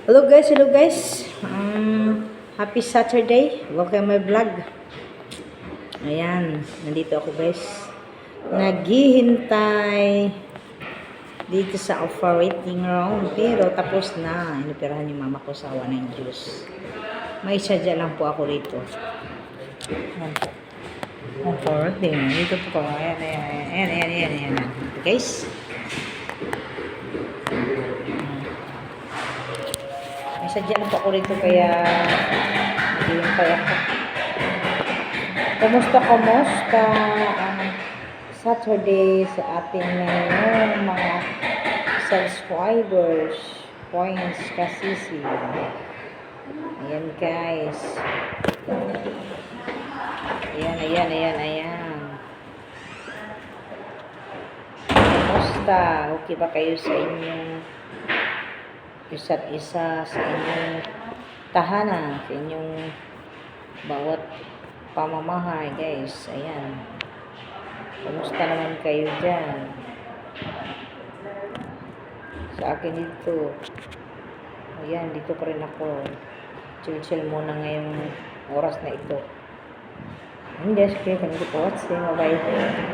Hello guys. Happy Saturday. Welcome my vlog. Ayan, nandito ako guys. Naghihintay dito sa operating room. Pero tapos na. Inoperahan ni mama ko sa awa ng Diyos. May sadya lang po ako rito. Ayan po. Operating. Dito po ko. Ayan. Guys. May sadya lang po ako rito kaya naghihintay ako. Kumusta ang Saturday sa ating ngayon mga subscribers, points, kasisi. Ayan guys. Ayan. Kumusta? Okay ba kayo sa inyong isa't isa, sa inyong tahanan, sa inyong bawat pamamahay guys? Ayan. Kumusta naman kayo dyan? Sa akin dito, ayan, dito pa rin ako. Chill muna ngayong oras na ito. Hindi, sige, kanina po. Bye-bye.